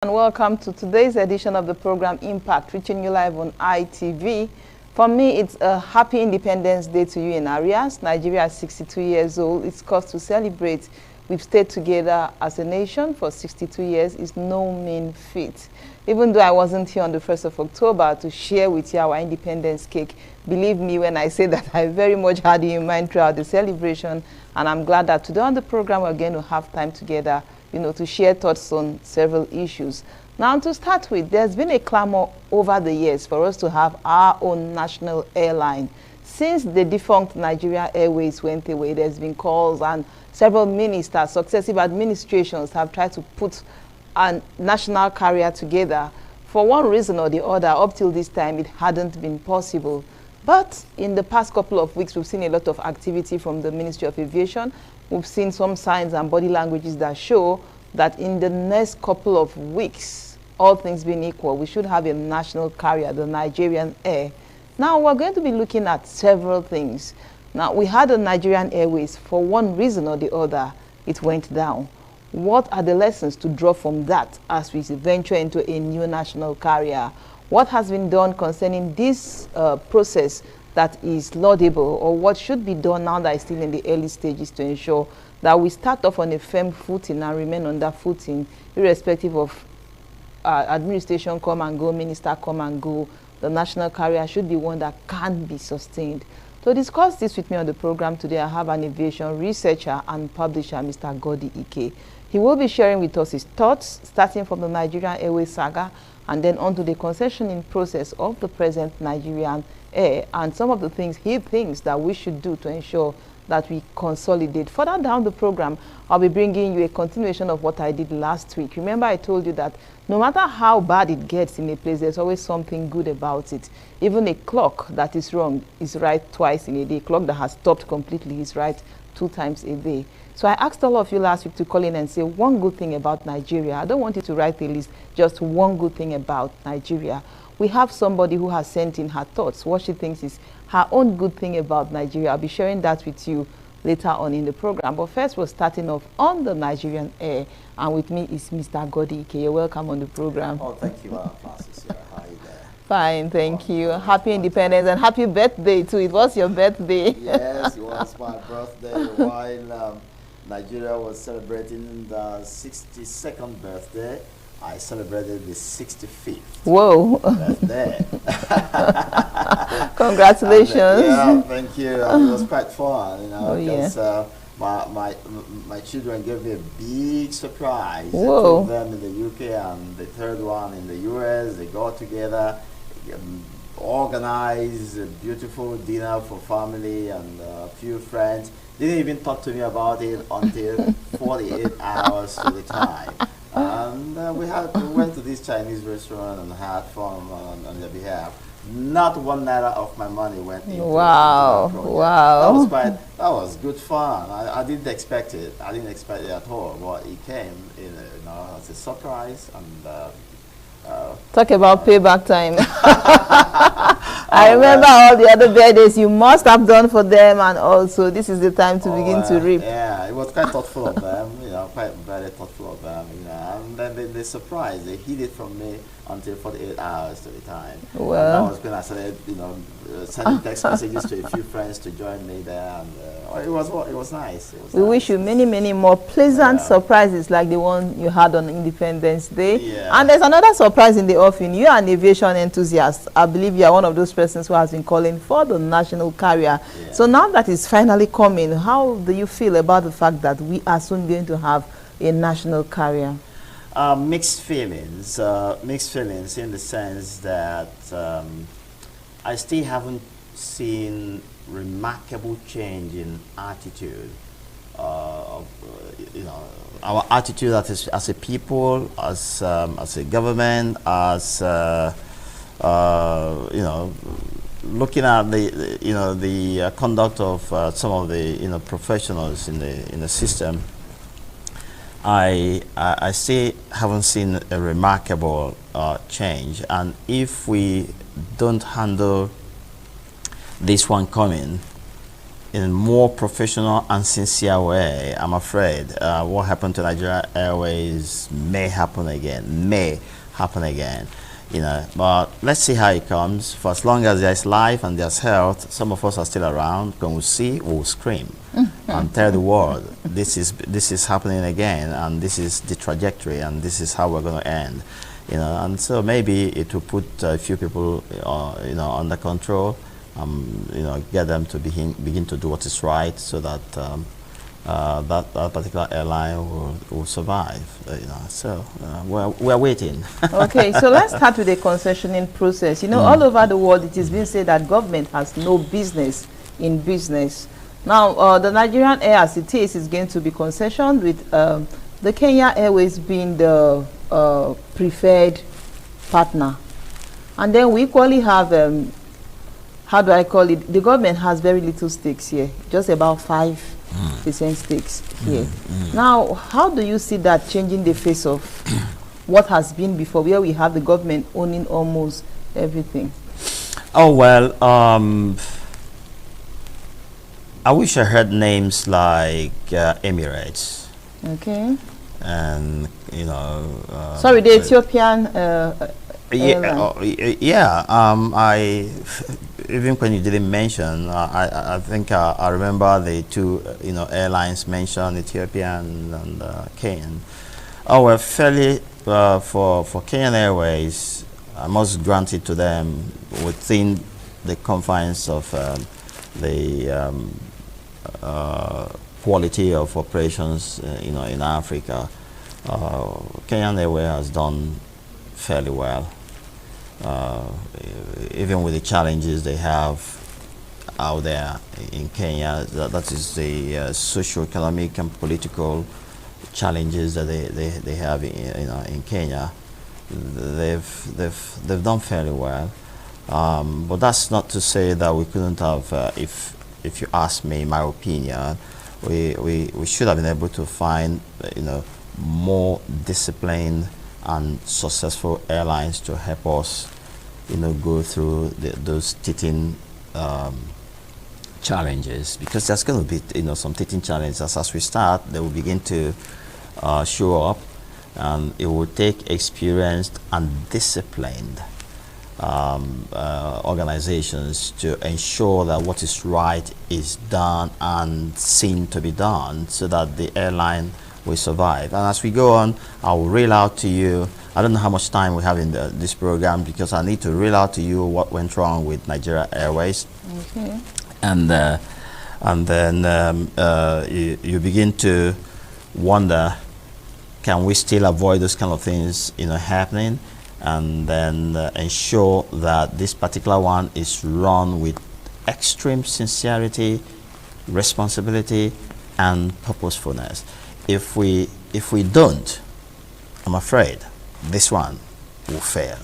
And welcome to today's edition of the program Impact, reaching you live on ITV. For me, it's a happy Independence Day to you in Arias. Nigeria is 62 years old. It's cause to celebrate. We've stayed together as a nation for 62 years. It's no mean feat. Even though I wasn't here on the 1st of October to share with you our independence cake, believe me when I say that I very much had you in mind throughout the celebration. And I'm glad that today on the program we're going to have time together, to share thoughts on several issues. Now, to start with, there's been a clamor over the years for us to have our own national airline. Since the defunct Nigeria Airways went away, there's been calls, and several ministers, successive administrations have tried to put a national carrier together. For one reason or the other, up till this time, it hadn't been possible. But in the past couple of weeks, we've seen a lot of activity from the Ministry of Aviation. We've seen some signs and body languages that show that in the next couple of weeks, all things being equal, we should have a national carrier, the Nigerian Air. Now, we're going to be looking at several things. Now, we had a Nigerian Airways. For one reason or the other, it went down. What are the lessons to draw from that as we venture into a new national carrier? What has been done concerning this process that is laudable, or what should be done now that is still in the early stages to ensure that we start off on a firm footing and remain on that footing, irrespective of administration come and go, minister come and go? The national carrier should be one that can be sustained. To discuss this with me on the program today, I have an aviation researcher and publisher, Mr. Godi Ike. He will be sharing with us his thoughts, starting from the Nigerian Airways saga and then on to the concessioning process of the present Nigerian Air, and some of the things he thinks that we should do to ensure that we consolidate. Further down the program, I'll be bringing you a continuation of what I did last week. Remember, I told you that no matter how bad it gets in a place, there's always something good about it. Even a clock that is wrong is right twice in a day. A clock that has stopped completely is right 2 times a day. So I asked all of you last week to call in and say one good thing about Nigeria. I don't want you to write a list, just one good thing about Nigeria. We have somebody who has sent in her thoughts, what she thinks is her own good thing about Nigeria. I'll be sharing that with you later on in the program. But first, we're starting off on the Nigerian Air, and with me is Mr. Godi Ike. You're welcome on the program. Oh, thank you, Francis. How are you there? Fine, thank you. Happy Independence and happy birthday too. It was your birthday. Yes, it was my birthday while Nigeria was celebrating the 62nd birthday. I celebrated the 65th. Whoa. Birthday. Congratulations. Yeah, thank you. It was quite fun, because my children gave me a big surprise. Whoa. Two of them in the UK and the third one in the US. They got together, organized a beautiful dinner for family and a few friends. Didn't even talk to me about it until 48 hours to the time. And we went to this Chinese restaurant and had fun on their behalf. Not 1 naira of my money went into Wow. Wow. That was good fun. I didn't expect it. I didn't expect it at all. But it came as a surprise. And talk about payback time. I remember all the other birthdays you must have done for them, and also this is the time to begin to reap. Yeah, it was quite thoughtful of them, quite very thoughtful of them, and then they surprised, they hid it from me until 48 hours to the time. Well, and that was when I started, sending text messages to a few friends to join me there, and it was nice. We wish you many, many more pleasant surprises like the one you had on Independence Day. Yeah. And there's another surprise in the offing. You are an aviation enthusiast. I believe you are one of those persons who has been calling for the national carrier. Yeah. So now that it's finally coming, how do you feel about the fact that we are soon going to have a national carrier? Mixed feelings in the sense that I still haven't seen remarkable change in attitude. Our attitude as a people, as a government, as looking at the conduct of some of the professionals in the system. I still haven't seen a remarkable change, and if we don't handle this one coming, in a more professional and sincere way, I'm afraid what happened to Nigeria Airways may happen again. You know, but let's see how it comes. For as long as there's life and there's health, some of us are still around. When we see, we'll scream and tell the world this is happening again, and this is the trajectory, and this is how we're going to end. You know, and so maybe it will put a few people, you know, under control. You know, get them to begin to do what is right, so that that particular airline will survive. You know, so we're waiting. Okay, so let's start with the concessioning process. You know, all over the world, it is being said that government has no business in business. Now, the Nigerian Air, as it is going to be concessioned, with the Kenya Airways being the preferred partner, and then we equally have. How do I call it? The government has very little stakes here, just about 5% stakes here. Now, how do you see that changing the face of what has been before, where we have the government owning almost everything? Oh, well, I wish I heard names like Emirates. Okay. And, you know... sorry, the Ethiopian I even when you didn't mention, I think I remember the two airlines mentioned, Ethiopian and Kenyan. Oh, well, fairly for Kenyan Airways, I must grant it to them within the confines of the quality of operations, in Africa. Kenyan Airways has done fairly well. Even with the challenges they have out there in Kenya, that is the socio-economic and political challenges that they have in Kenya. They've done fairly well, but that's not to say that we couldn't have. If you ask me, my opinion, we should have been able to find more disciplined and successful airlines to help us, go through those teething challenges, because there's going to be, some teething challenges as we start. They will begin to show up, and it will take experienced and disciplined organizations to ensure that what is right is done and seen to be done, so that the airline will survive. And as we go on, I will reel out to you. I don't know how much time we have in this program, because I need to reel out to you what went wrong with Nigeria Airways. Okay. And then you begin to wonder, can we still avoid those kind of things happening, and then ensure that this particular one is run with extreme sincerity, responsibility, and purposefulness. If we don't, I'm afraid this one will fail.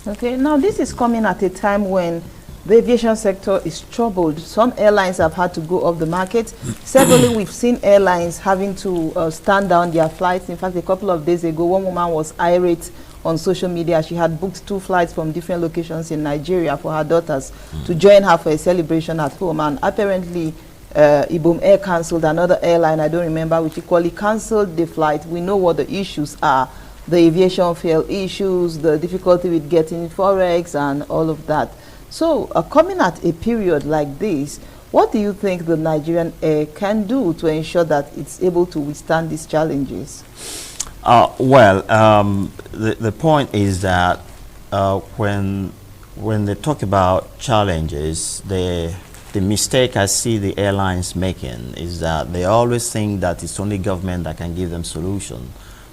Okay, now this is coming at a time when the aviation sector is troubled. Some airlines have had to go off the market. Severally, we've seen airlines having to stand down their flights. In fact, a couple of days ago, one woman was irate on social media. She had booked 2 flights from different locations in Nigeria for her daughters to join her for a celebration at home, and apparently Ibom Air cancelled. Another airline, I don't remember, which equally cancelled the flight. We know what the issues are: the aviation fuel issues, the difficulty with getting forex, and all of that. So coming at a period like this, what do you think the Nigerian Air can do to ensure that it's able to withstand these challenges? The point is that when they talk about challenges, the mistake I see the airlines making is that they always think that it's only government that can give them solution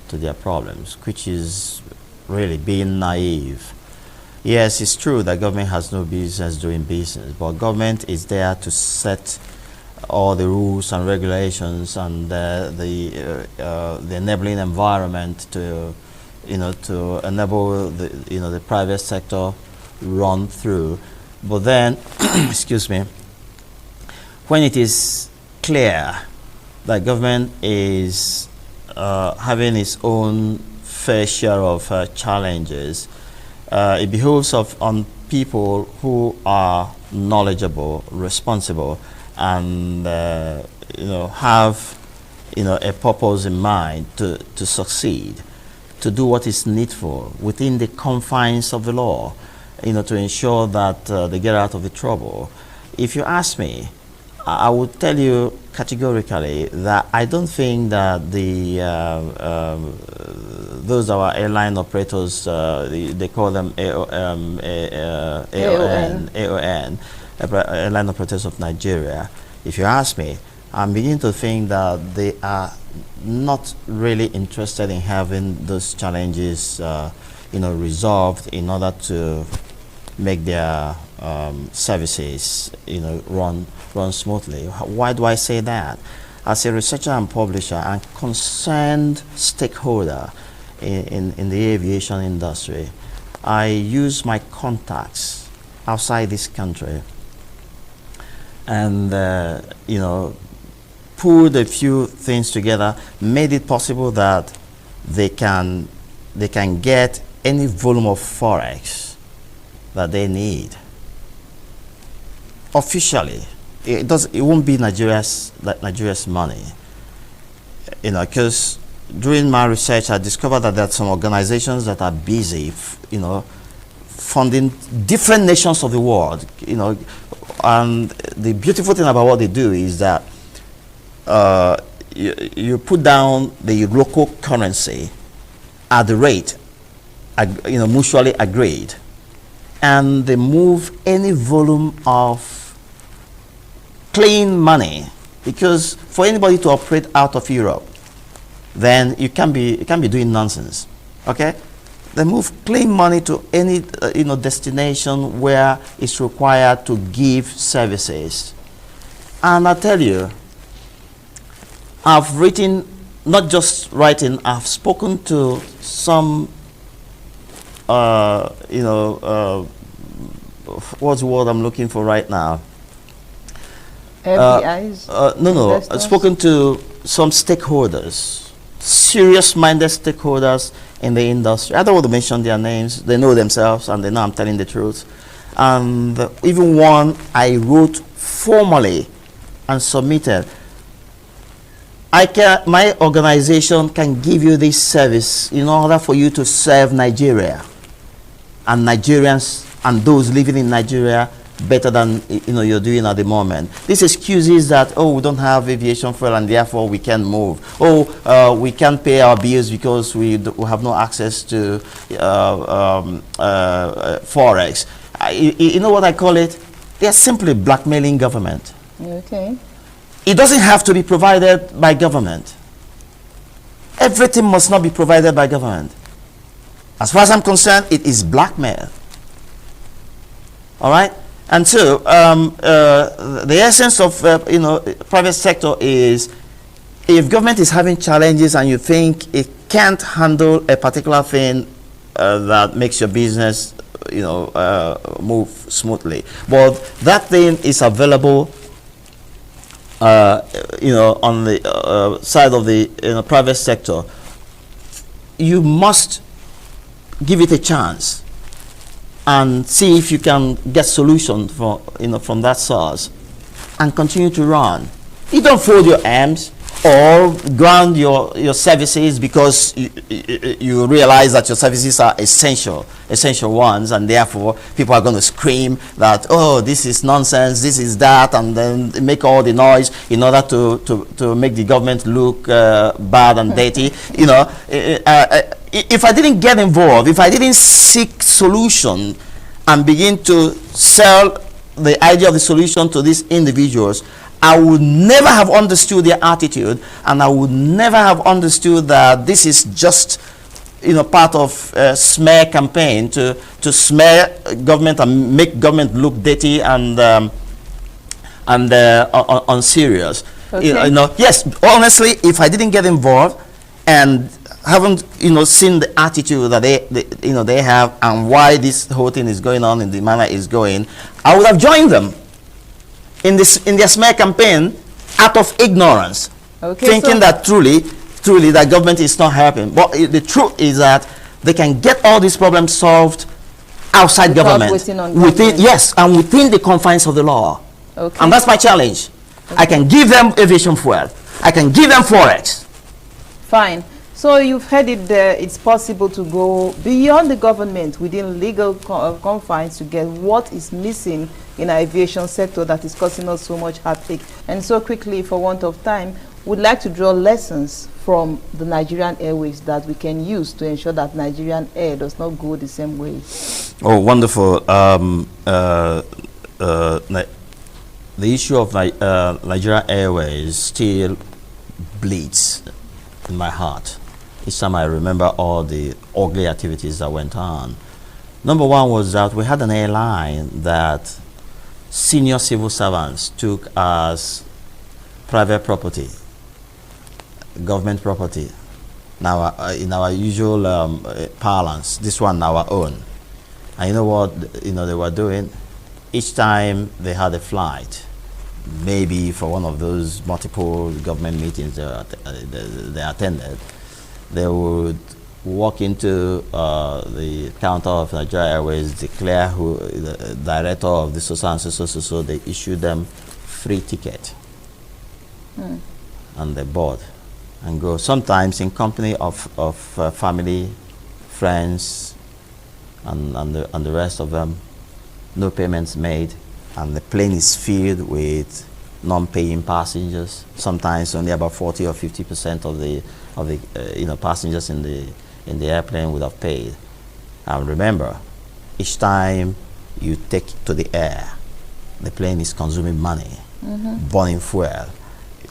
to their problems, which is really being naive. Yes, it's true that government has no business doing business, but government is there to set all the rules and regulations and the enabling environment to enable the private sector run through. But then, excuse me, when it is clear that government is having its own fair share of challenges, it behooves on people who are knowledgeable, responsible, and have a purpose in mind to succeed, to do what is needful within the confines of the law, to ensure that they get out of the trouble. If you ask me, I would tell you categorically that I don't think that those are our airline operators, they call them AON, Airline Operators of Nigeria. If you ask me, I'm beginning to think that they are not really interested in having those challenges, resolved in order to make their services, run smoothly. Why do I say that? As a researcher and publisher and concerned stakeholder in the aviation industry, I use my contacts outside this country and pulled a few things together, made it possible that they can get any volume of forex that they need. Officially, it won't be Nigeria's money, because during my research I discovered that there are some organizations that are busy, funding different nations of the world, and the beautiful thing about what they do is that you put down the local currency at the rate, mutually agreed, and they move any volume of clean money, because for anybody to operate out of Europe, then you can't be doing nonsense. Okay, they move clean money to any destination where it's required to give services. And I tell you, I've written, not just writing, I've spoken to some what's the word I'm looking for right now? FDIs? No. I've spoken to some stakeholders, serious-minded stakeholders in the industry. I don't want to mention their names. They know themselves, and they know I'm telling the truth. And even one I wrote formally and submitted. My organization can give you this service in order for you to serve Nigeria and Nigerians and those living in Nigeria better than you're doing at the moment. This excuses that, we don't have aviation fuel and therefore we can't move. We can't pay our bills because we have no access to forex. You know what I call it? They are simply blackmailing government. Okay. It doesn't have to be provided by government. Everything must not be provided by government. As far as I'm concerned, it is blackmail. All right? And so the essence of private sector is, if government is having challenges and you think it can't handle a particular thing that makes your business move smoothly, but that thing is available on the side of the private sector, you must give it a chance and see if you can get solution from that source and continue to run. You don't fold your arms or ground your services because you realize that your services are essential ones, and therefore people are going to scream that, this is nonsense, this is that, and then make all the noise in order to make the government look bad and dirty. If I didn't get involved, if I didn't seek solution and begin to sell the idea of the solution to these individuals, I would never have understood their attitude, and I would never have understood that this is just part of a smear campaign to smear government and make government look dirty and unserious. Okay. Yes, honestly, if I didn't get involved and haven't seen the attitude that they have and why this whole thing is going on in the manner it's going, I would have joined them in their smear campaign out of ignorance, thinking that truly that government is not helping. But the truth is that they can get all these problems solved outside government, within the confines of the law. Okay. And that's my challenge. I can give them aviation fuel. I can give them forex. Fine. So you've heard it there. It's possible to go beyond the government within legal confines to get what is missing in our aviation sector that is causing us so much heartache. And so quickly, for want of time, we'd like to draw lessons from the Nigerian Airways that we can use to ensure that Nigerian air does not go the same way. Oh, wonderful. The issue of Nigerian Airways still bleeds in my heart each time I remember all the ugly activities that went on. Number one was that we had an airline that senior civil servants took as private property, government property. Now, in our usual parlance, this one our own. And you know what they were doing? Each time they had a flight, maybe for one of those multiple government meetings they attended, they would walk into the counter of Nigeria Airways, declare who the director of the so they issue them free ticket. And they board and go, sometimes in company of family, friends, and the rest of them. No payments made, and the plane is filled with non-paying passengers. Sometimes only about 40 or 50% of the passengers in the airplane would have paid. And remember, each time you take to the air, the plane is consuming money, burning fuel,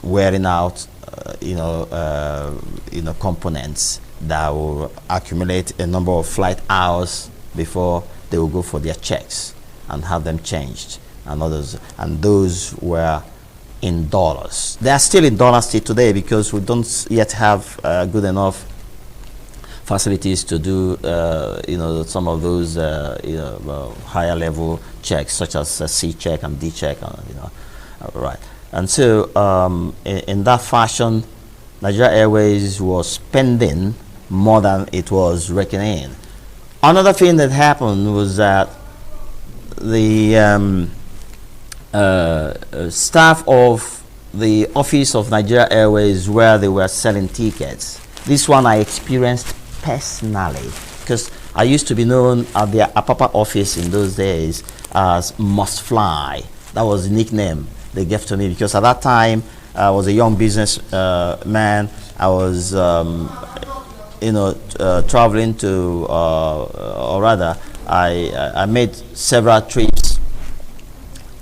wearing out components that will accumulate a number of flight hours before they will go for their checks and have them changed, and those were in dollars. They are still in dollars still today because we don't yet have good enough facilities to do some of those higher level checks, such as C check and D check, right. And so in that fashion, Nigeria Airways was spending more than it was raking in. Another thing that happened was that the staff of the office of Nigeria Airways, where they were selling tickets, this one I experienced personally, because I used to be known at the Apapa office in those days as Must Fly. That was the nickname they gave to me, because at that time I was a young business man. I was traveling to, or rather, I made several trips.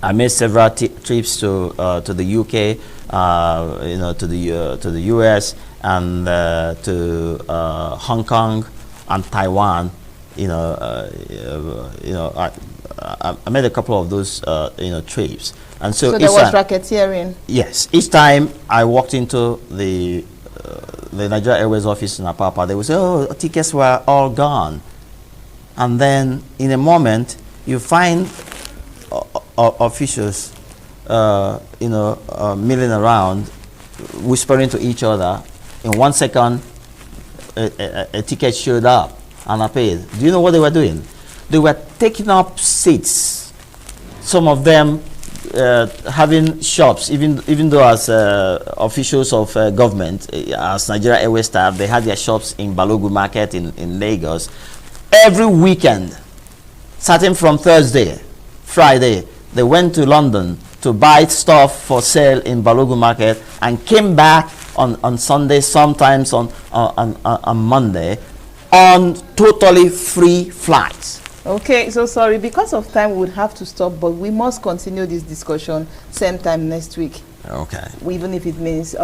I made several trips to the UK, to the US, and to Hong Kong and Taiwan. I made a couple of those trips, and so there was racketeering. Yes, each time I walked into the Nigeria Airways office in Apapa, they would say, "Oh, tickets were all gone," and then in a moment you find officials, milling around, whispering to each other. In 1 second, a ticket showed up, and I paid. Do you know what they were doing? They were taking up seats. Some of them having shops, even though as officials of government, as Nigeria Airways staff, they had their shops in Balogun Market in Lagos. Every weekend, starting from Thursday, Friday, they went to London to buy stuff for sale in Balogun Market and came back on Sunday, sometimes on Monday, on totally free flights. Okay, so sorry, because of time we would have to stop, but we must continue this discussion same time next week. Okay. Even if it means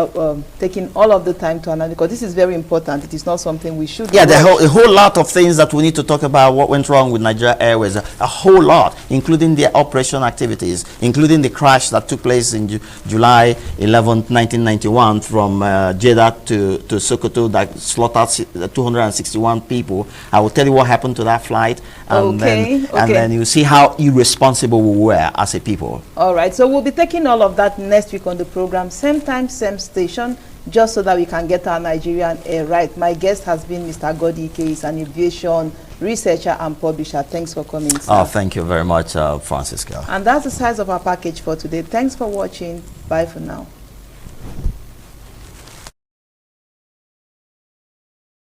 taking all of the time to analyze, because this is very important. It is not something we should. Yeah, a whole lot of things that we need to talk about. What went wrong with Nigeria Airways? A whole lot, including their operation activities, including the crash that took place in July 11th, 1991, from Jeddah to Sokoto, that slaughtered 261 people. I will tell you what happened to that flight, and then you see how irresponsible we were as a people. All right, so we'll be taking all of that next week on the program, same time, same station, just so that we can get our Nigerian air right. My guest has been Mr. Godi Ike. He's an aviation researcher and publisher. Thanks for coming, sir. Oh, thank you very much, Francisca. And that's the size of our package for today. Thanks for watching. Bye for now.